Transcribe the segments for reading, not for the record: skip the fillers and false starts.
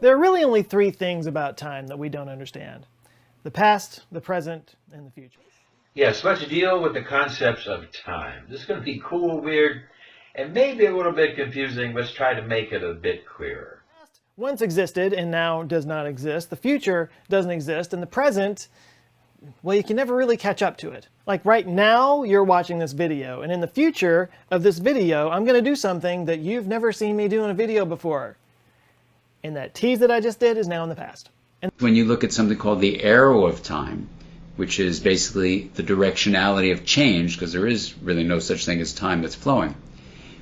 There are really only three things about time that we don't understand: the past, the present, and the future. Yes, let's deal with the concepts of time. This is going to be cool, weird, and maybe a little bit confusing. Let's try to make it a bit clearer. The past once existed and now does not exist. The future doesn't exist. And the present, well, you can never really catch up to it. Like right now, you're watching this video. And in the future of this video, I'm going to do something that you've never seen me do in a video before. And that tease that I just did is now in the past. And when you look at something called the arrow of time, which is basically the directionality of change, because there is really no such thing as time that's flowing,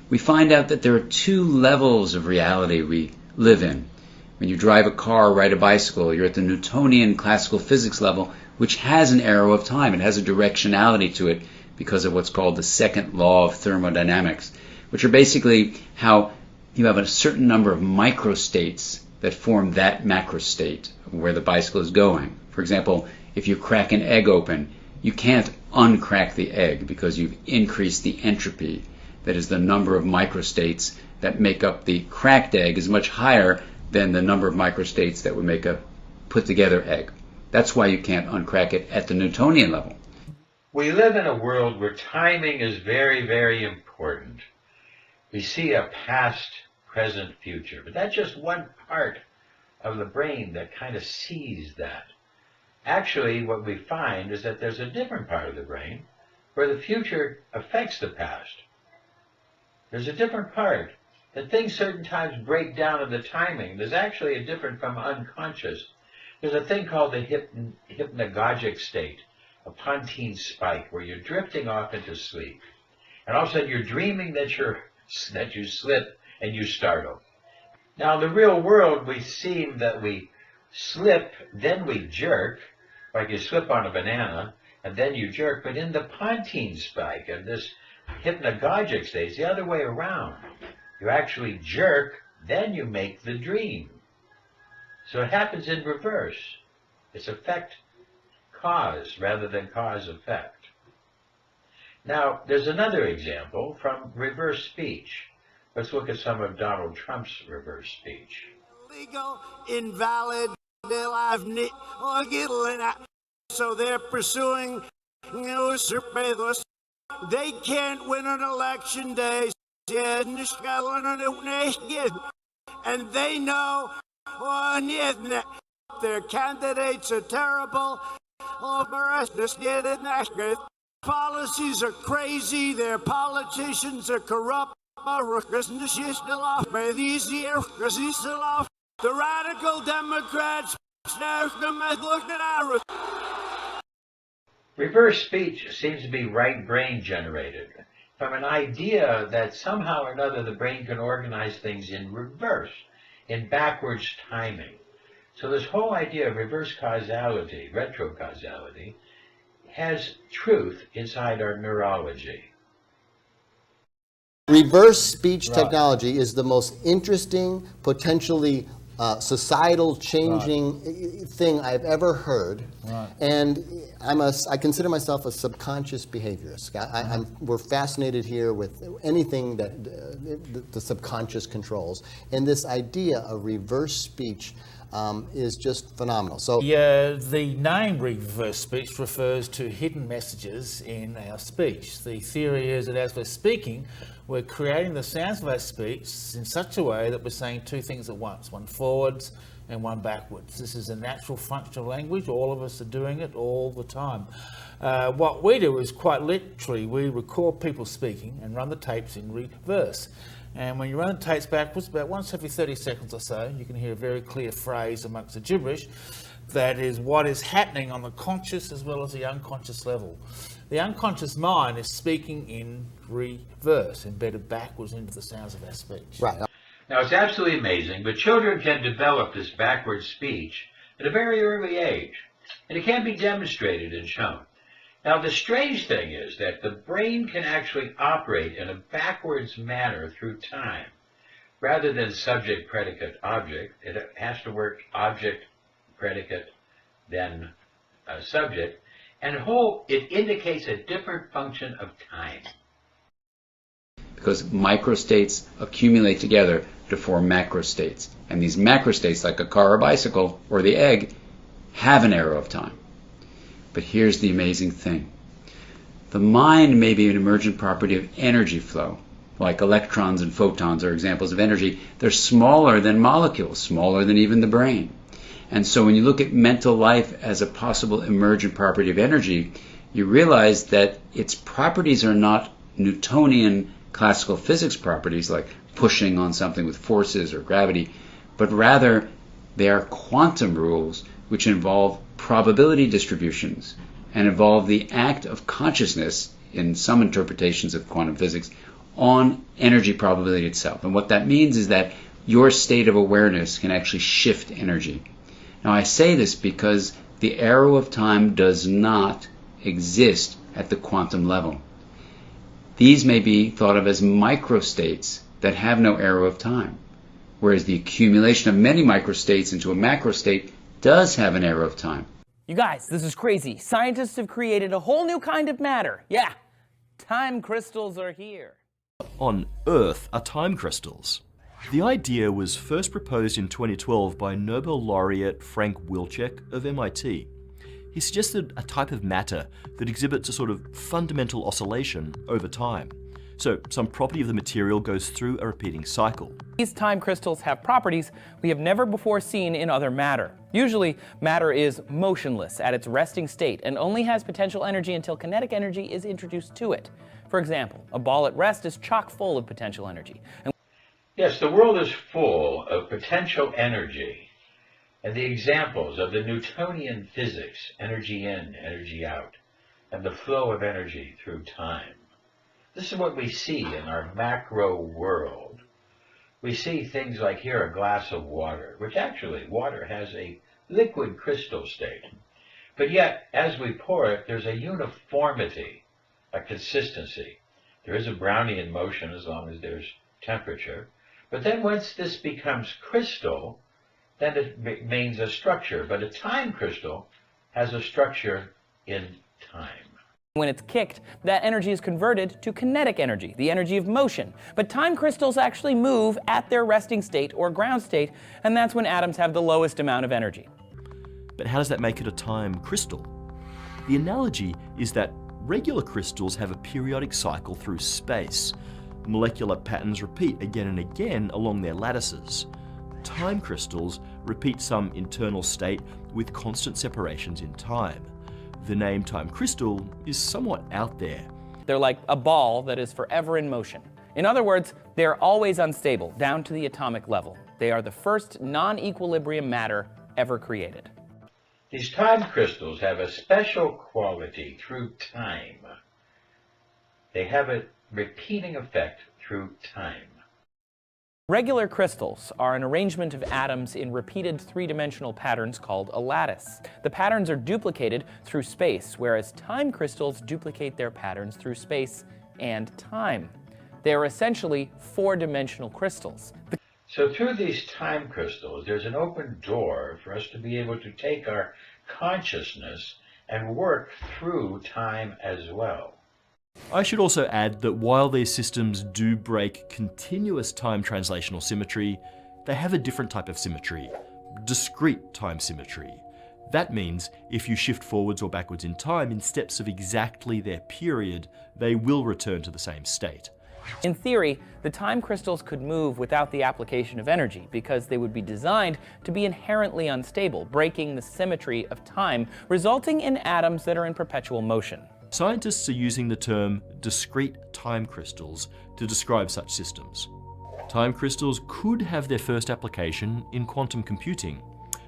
we find out that there are two levels of reality we live in. When you drive a car, ride a bicycle, you're at the Newtonian classical physics level, which has an arrow of time. It has a directionality to it because of what's called the second law of thermodynamics, which are basically how you have a certain number of microstates that form that macrostate where the bicycle is going. For example, if you crack an egg open, you can't uncrack the egg because you've increased the entropy. That is, the number of microstates that make up the cracked egg is much higher than the number of microstates that would make a put together egg. That's why you can't uncrack it at the Newtonian level. We live in a world where timing is very, very important. We see a past, present, future, but that's just one part of the brain that kind of sees that. Actually, what we find is that there's a different part of the brain where the future affects the past. There's a different part. That things certain times break down in the timing. There's actually a different from unconscious. There's a thing called the hypnagogic state, a pontine spike, where you're drifting off into sleep. And all of a sudden you're dreaming that you slip and you startle. Now in the real world we seem that we slip, then we jerk, like you slip on a banana, and then you jerk. But in the pontine spike of this hypnagogic state, it's the other way around. You actually jerk, then you make the dream. So it happens in reverse. It's effect-cause rather than cause-effect. Now, there's another example from reverse speech. Let's look at some of Donald Trump's reverse speech. Illegal, invalid, so they're pursuing they can't win an election day, and they know their candidates are terrible. Policies are crazy, their politicians are corrupt. The radical Democrats. Reverse speech seems to be right brain generated from an idea that somehow or another the brain can organize things in reverse, in backwards timing. So this whole idea of reverse causality, RetroCausality, has truth inside our neurology. Reverse speech technology is the most interesting, potentially societal changing thing I've ever heard. And I consider myself a subconscious behaviorist. We're fascinated here with anything that the subconscious controls. And this idea of reverse speech is just phenomenal. So the name reverse speech refers to hidden messages in our speech. The theory is that as we're speaking, we're creating the sounds of our speech in such a way that we're saying two things at once, one forwards and one backwards. This is a natural function of language. All of us are doing it all the time. What we do is quite literally, we record people speaking and run the tapes in reverse. And when you run the tapes backwards, about once every 30 seconds or so, you can hear a very clear phrase amongst the gibberish. That is what is happening on the conscious as well as the unconscious level. The unconscious mind is speaking in reverse, embedded backwards into the sounds of our speech. Right. Now it's absolutely amazing, but children can develop this backward speech at a very early age, and it can be demonstrated and shown. Now, the strange thing is that the brain can actually operate in a backwards manner through time. Rather than subject, predicate, object, it has to work object, predicate, then subject, and it indicates a different function of time. Because microstates accumulate together to form macrostates. And these macrostates, like a car or bicycle or the egg, have an arrow of time. But here's the amazing thing. The mind may be an emergent property of energy flow. Like electrons and photons are examples of energy. They're smaller than molecules, smaller than even the brain. And so when you look at mental life as a possible emergent property of energy, you realize that its properties are not Newtonian classical physics properties like pushing on something with forces or gravity, but rather they are quantum rules which involve probability distributions and involve the act of consciousness, in some interpretations of quantum physics, on energy probability itself. And what that means is that your state of awareness can actually shift energy. Now I say this because the arrow of time does not exist at the quantum level. These may be thought of as microstates that have no arrow of time, whereas the accumulation of many microstates into a macrostate does have an arrow of time. You guys, this is crazy. Scientists have created a whole new kind of matter. Yeah, time crystals are here. On Earth are time crystals. The idea was first proposed in 2012 by Nobel laureate Frank Wilczek of MIT. He suggested a type of matter that exhibits a sort of fundamental oscillation over time. So some property of the material goes through a repeating cycle. These time crystals have properties we have never before seen in other matter. Usually, matter is motionless at its resting state and only has potential energy until kinetic energy is introduced to it. For example, a ball at rest is chock full of potential energy. Yes, the world is full of potential energy. And the examples of the Newtonian physics, energy in, energy out, and the flow of energy through time. This is what we see in our macro world. We see things like here a glass of water, which actually water has a liquid crystal state. But yet, as we pour it, there's a uniformity, a consistency. There is a Brownian motion as long as there's temperature. But then once this becomes crystal, then it remains a structure. But a time crystal has a structure in time. When it's kicked, that energy is converted to kinetic energy, the energy of motion. But time crystals actually move at their resting state or ground state, and that's when atoms have the lowest amount of energy. But how does that make it a time crystal? The analogy is that regular crystals have a periodic cycle through space. Molecular patterns repeat again and again along their lattices. Time crystals repeat some internal state with constant separations in time. The name time crystal is somewhat out there. They're like a ball that is forever in motion. In other words, they're always unstable, down to the atomic level. They are the first non-equilibrium matter ever created. These time crystals have a special quality through time. They have a repeating effect through time. Regular crystals are an arrangement of atoms in repeated three-dimensional patterns called a lattice. The patterns are duplicated through space, whereas time crystals duplicate their patterns through space and time. They are essentially four-dimensional crystals. So through these time crystals, there's an open door for us to be able to take our consciousness and work through time as well. I should also add that while these systems do break continuous time translational symmetry, they have a different type of symmetry, discrete time symmetry. That means if you shift forwards or backwards in time in steps of exactly their period, they will return to the same state. In theory, the time crystals could move without the application of energy because they would be designed to be inherently unstable, breaking the symmetry of time, resulting in atoms that are in perpetual motion. Scientists are using the term discrete time crystals to describe such systems. Time crystals could have their first application in quantum computing.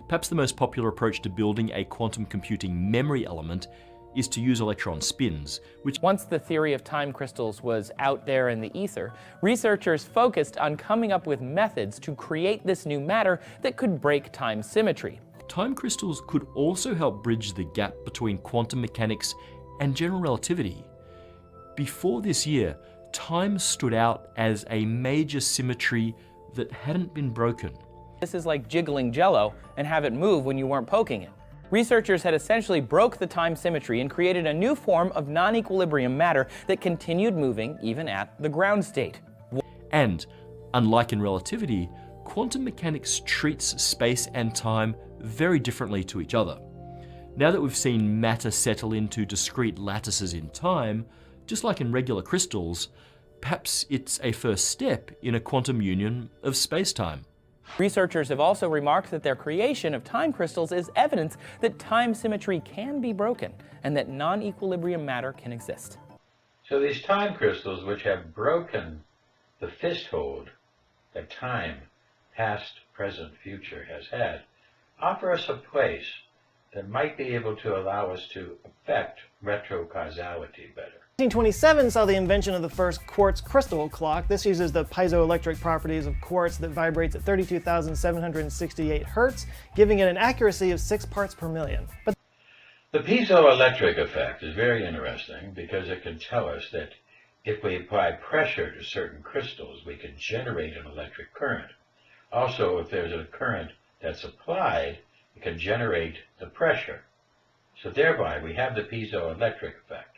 Perhaps the most popular approach to building a quantum computing memory element is to use electron spins, which... Once the theory of time crystals was out there in the ether, researchers focused on coming up with methods to create this new matter that could break time symmetry. Time crystals could also help bridge the gap between quantum mechanics and general relativity. Before this year, time stood out as a major symmetry that hadn't been broken. This is like jiggling jello and have it move when you weren't poking it. Researchers had essentially broke the time symmetry and created a new form of non-equilibrium matter that continued moving even at the ground state. And, unlike in relativity, quantum mechanics treats space and time very differently to each other. Now that we've seen matter settle into discrete lattices in time, just like in regular crystals, perhaps it's a first step in a quantum union of space-time. Researchers have also remarked that their creation of time crystals is evidence that time symmetry can be broken and that non-equilibrium matter can exist. So these time crystals, which have broken the fisthold that time, past, present, future, has had, offer us a place that might be able to allow us to affect retrocausality better. 1927 saw the invention of the first quartz crystal clock. This uses the piezoelectric properties of quartz that vibrates at 32,768 hertz, giving it an accuracy of 6 parts per million. But the piezoelectric effect is very interesting because it can tell us that if we apply pressure to certain crystals, we can generate an electric current. Also, if there's a current that's applied, it can generate the pressure. So thereby, we have the piezoelectric effect.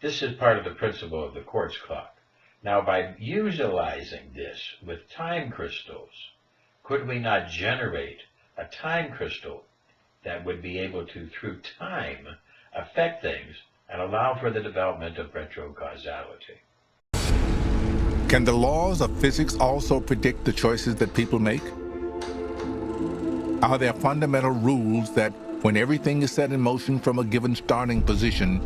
This is part of the principle of the quartz clock. Now, by utilizing this with time crystals, could we not generate a time crystal that would be able to, through time, affect things and allow for the development of retrocausality? Can the laws of physics also predict the choices that people make? Are there fundamental rules that, when everything is set in motion from a given starting position,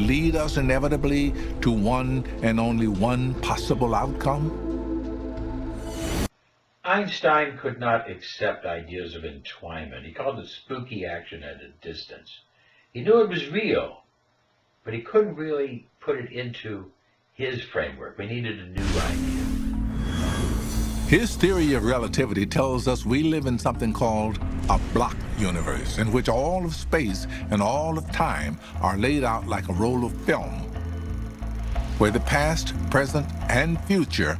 lead us inevitably to one and only one possible outcome? Einstein could not accept ideas of entwinement. He called it spooky action at a distance. He knew it was real, but he couldn't really put it into his framework. We needed a new idea. His theory of relativity tells us we live in something called a block universe, in which all of space and all of time are laid out like a roll of film, where the past, present, and future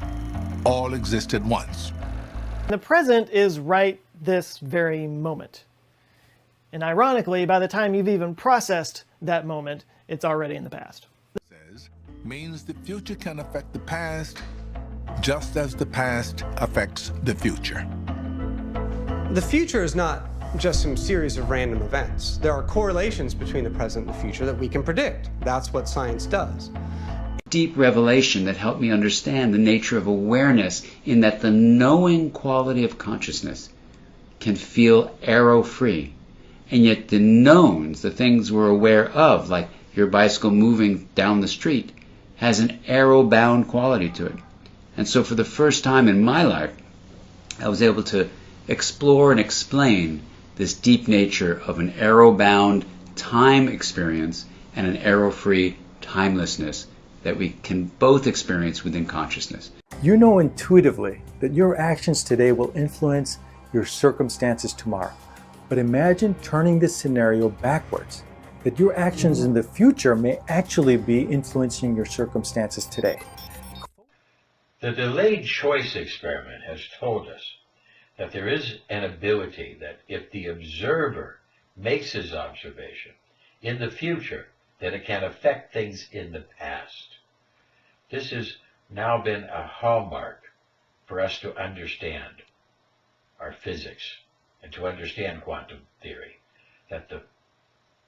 all exist at once. the present is right this very moment. And ironically, by the time you've even processed that moment, it's already in the past. Means the future can affect the past just as the past affects the future. The future is not just some series of random events. There are correlations between the present and the future that we can predict. That's what science does. Deep revelation that helped me understand the nature of awareness, in that the knowing quality of consciousness can feel arrow-free. And yet the knowns, the things we're aware of, like your bicycle moving down the street, has an arrow-bound quality to it. And so for the first time in my life, I was able to explore and explain this deep nature of an arrow-bound time experience and an arrow-free timelessness that we can both experience within consciousness. You know intuitively that your actions today will influence your circumstances tomorrow. But imagine turning this scenario backwards, that your actions in the future may actually be influencing your circumstances today. The delayed choice experiment has told us that there is an ability that if the observer makes his observation in the future, that it can affect things in the past. This has now been a hallmark for us to understand our physics and to understand quantum theory, that the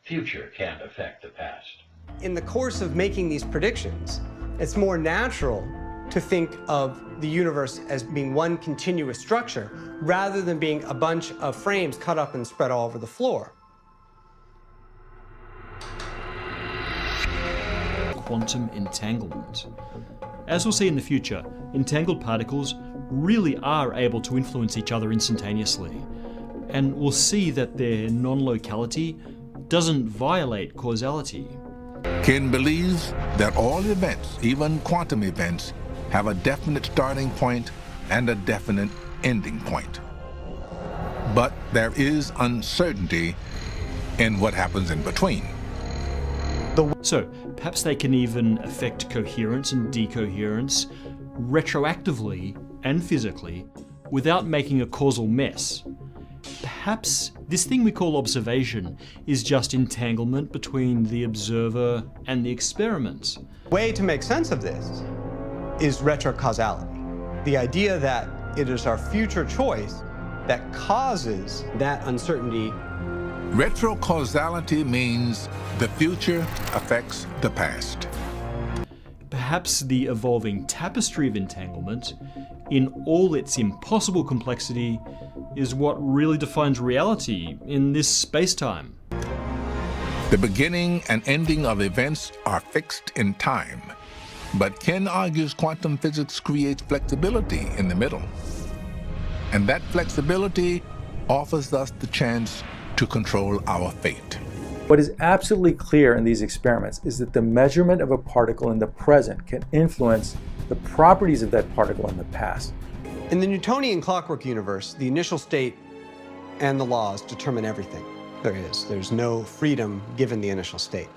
future can affect the past. In the course of making these predictions, it's more natural to think of the universe as being one continuous structure rather than being a bunch of frames cut up and spread all over the floor. Quantum entanglement. As we'll see in the future, entangled particles really are able to influence each other instantaneously. And we'll see that their non-locality doesn't violate causality. Ken believes that all events, even quantum events, have a definite starting point and a definite ending point. But there is uncertainty in what happens in between. So perhaps they can even affect coherence and decoherence retroactively and physically without making a causal mess. Perhaps this thing we call observation is just entanglement between the observer and the experiment. Way to make sense of this is retrocausality. The idea that it is our future choice that causes that uncertainty. Retrocausality means the future affects the past. Perhaps the evolving tapestry of entanglement, in all its impossible complexity, is what really defines reality in this space-time. The beginning and ending of events are fixed in time, but Ken argues quantum physics creates flexibility in the middle. And that flexibility offers us the chance to control our fate. What is absolutely clear in these experiments is that the measurement of a particle in the present can influence the properties of that particle in the past. In the Newtonian clockwork universe, the initial state and the laws determine everything there is. There's no freedom given the initial state.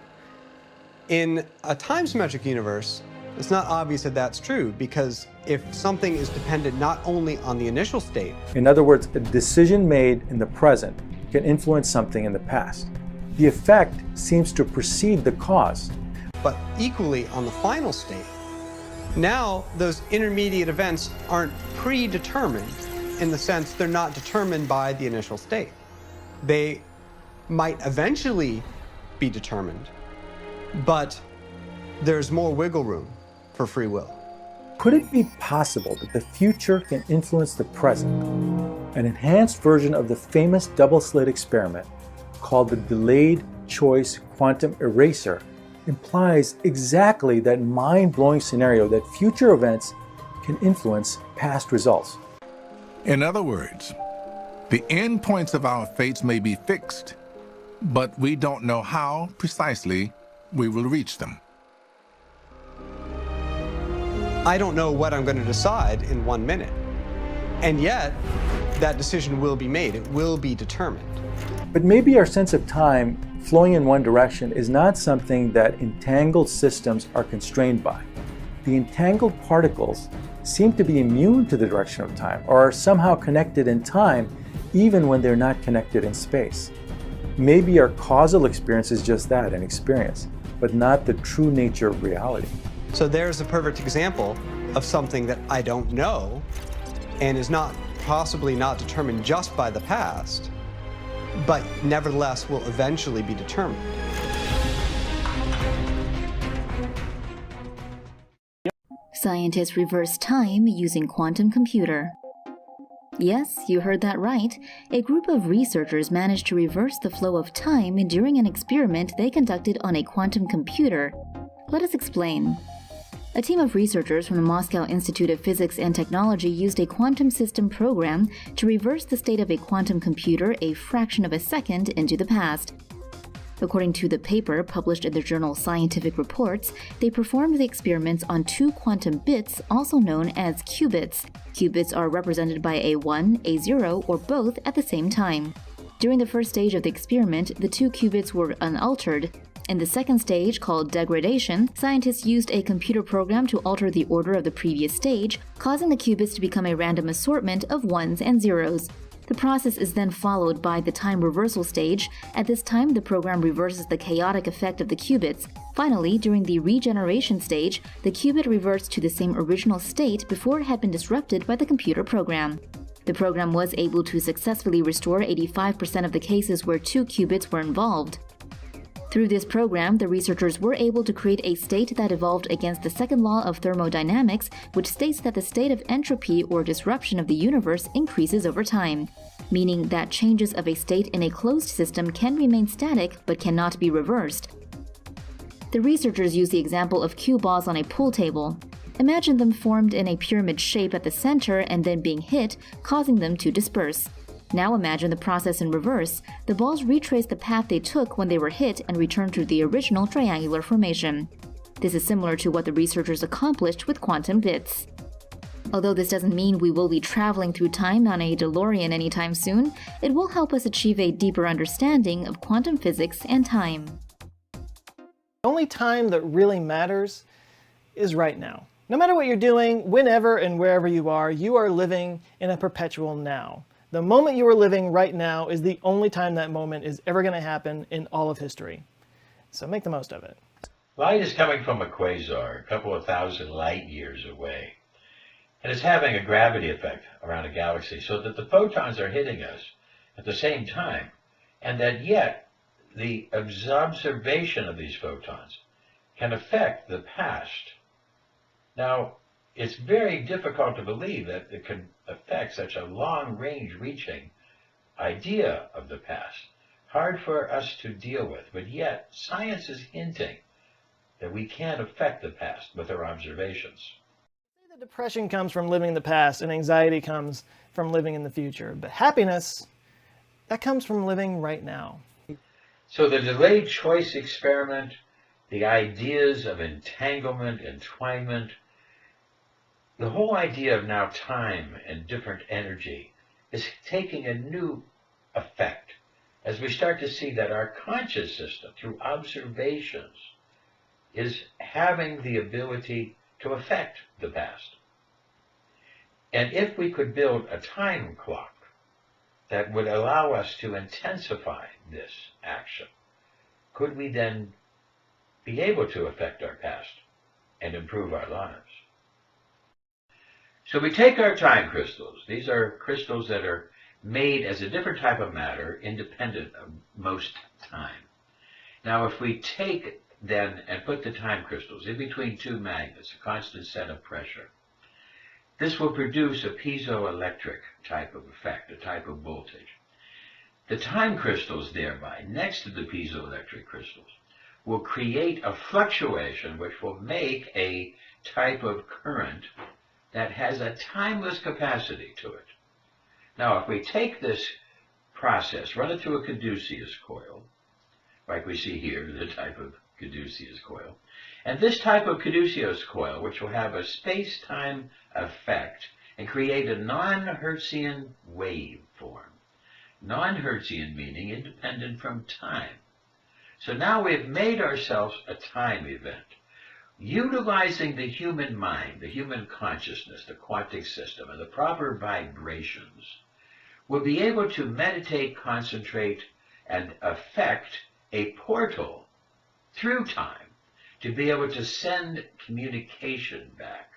In a time-symmetric universe, it's not obvious that that's true, because if something is dependent not only on the initial state. In other words, a decision made in the present can influence something in the past. The effect seems to precede the cause. But equally on the final state. Now, those intermediate events aren't predetermined in the sense they're not determined by the initial state. They might eventually be determined, but there's more wiggle room for free will. Could it be possible that the future can influence the present? An enhanced version of the famous double-slit experiment, called the delayed choice quantum eraser, implies exactly that mind-blowing scenario that future events can influence past results. In other words, the endpoints of our fates may be fixed, but we don't know how precisely we will reach them. I don't know what I'm going to decide in 1 minute. And yet, that decision will be made. It will be determined. But maybe our sense of time flowing in one direction is not something that entangled systems are constrained by. The entangled particles seem to be immune to the direction of time, or are somehow connected in time even when they're not connected in space. Maybe our causal experience is just that, an experience, but not the true nature of reality. So there's a perfect example of something that I don't know and is not possibly not determined just by the past, but nevertheless will eventually be determined. Scientists reverse time using quantum computer. Yes, you heard that right. A group of researchers managed to reverse the flow of time during an experiment they conducted on a quantum computer. Let us explain. A team of researchers from the Moscow Institute of Physics and Technology used a quantum system program to reverse the state of a quantum computer a fraction of a second into the past. According to the paper published in the journal Scientific Reports, they performed the experiments on 2 quantum bits, also known as qubits. Qubits are represented by a 1, a 0, or both at the same time. During the first stage of the experiment, the 2 qubits were unaltered. In the second stage, called degradation, scientists used a computer program to alter the order of the previous stage, causing the qubits to become a random assortment of 1s and 0s. The process is then followed by the time reversal stage. At this time, the program reverses the chaotic effect of the qubits. Finally, during the regeneration stage, the qubit reverts to the same original state before it had been disrupted by the computer program. The program was able to successfully restore 85% of the cases where 2 qubits were involved. Through this program, the researchers were able to create a state that evolved against the second law of thermodynamics, which states that the state of entropy or disruption of the universe increases over time, meaning that changes of a state in a closed system can remain static but cannot be reversed. The researchers used the example of cue balls on a pool table. Imagine them formed in a pyramid shape at the center and then being hit, causing them to disperse. Now imagine the process in reverse. The balls retrace the path they took when they were hit and return to the original triangular formation. This is similar to what the researchers accomplished with quantum bits. Although this doesn't mean we will be traveling through time on a DeLorean anytime soon, it will help us achieve a deeper understanding of quantum physics and time. only time that really matters is right now. No matter what you're doing, whenever and wherever you are living in a perpetual now. The moment you are living right now is the only time that moment is ever going to happen in all of history. So make the most of it. Light is coming from a quasar, a couple of thousand light years away. And it's having a gravity effect around a galaxy so that the photons are hitting us at the same time. And that yet, the observation of these photons can affect the past. Now, it's very difficult to believe that it can affect such a long-range reaching idea of the past. Hard for us to deal with, but yet science is hinting that we can affect the past with our observations. The depression comes from living in the past, and anxiety comes from living in the future. But happiness, that comes from living right now. So the delayed choice experiment, the ideas of entanglement, entwinement, the whole idea of now time and different energy is taking a new effect as we start to see that our conscious system, through observations, is having the ability to affect the past. And if we could build a time clock that would allow us to intensify this action, could we then be able to affect our past and improve our lives? So we take our time crystals. These are crystals that are made as a different type of matter, independent of most time. Now, if we take then and put the time crystals in between two magnets, a constant set of pressure, this will produce a piezoelectric type of effect, a type of voltage. The time crystals thereby, next to the piezoelectric crystals, will create a fluctuation which will make a type of current that has a timeless capacity to it. Now, if we take this process, run it through a caduceus coil, like we see here, the type of caduceus coil, and this type of caduceus coil, which will have a space-time effect and create a non-Hertzian waveform. Non-Hertzian meaning independent from time. So now we've made ourselves a time event. Utilizing the human mind, the human consciousness, the quantic system, and the proper vibrations, we'll be able to meditate, concentrate, and affect a portal through time to be able to send communication back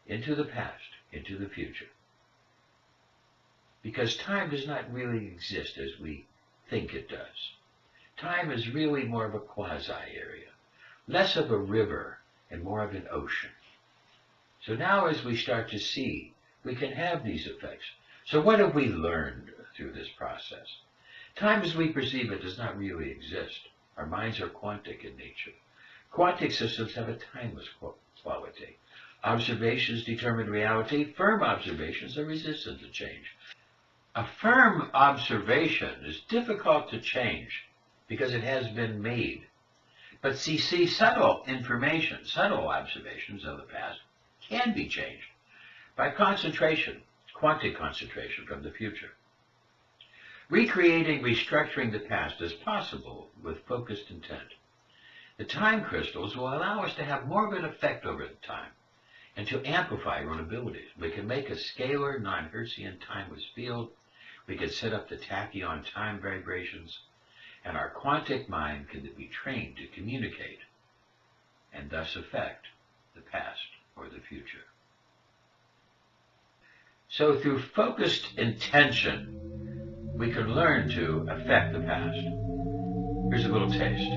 into the past, into the future. Because time does not really exist as we think it does. Time is really more of a quasi-area, less of a river and more of an ocean. So now as we start to see, we can have these effects. So what have we learned through this process? Time as we perceive it does not really exist. Our minds are quantic in nature. Quantic systems have a timeless quality. Observations determine reality. Firm observations are resistant to change. A firm observation is difficult to change because it has been made. But see, subtle information, subtle observations of the past can be changed by concentration, quantic concentration from the future. Recreating, restructuring the past is possible with focused intent. The time crystals will allow us to have more of an effect over the time and to amplify our own abilities. We can make a scalar, non-Hertzian timeless field. We can set up the tachyon time vibrations, and our quantic mind can be trained to communicate and thus affect the past or the future. So through focused intention, we can learn to affect the past. Here's a little taste.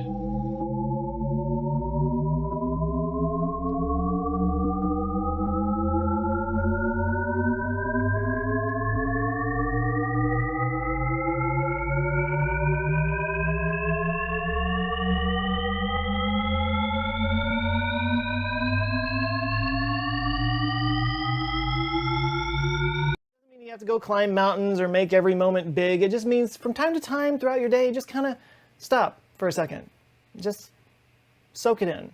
You have to go climb mountains or make every moment big. It just means from time to time throughout your day, just kind of stop for a second. Just soak it in.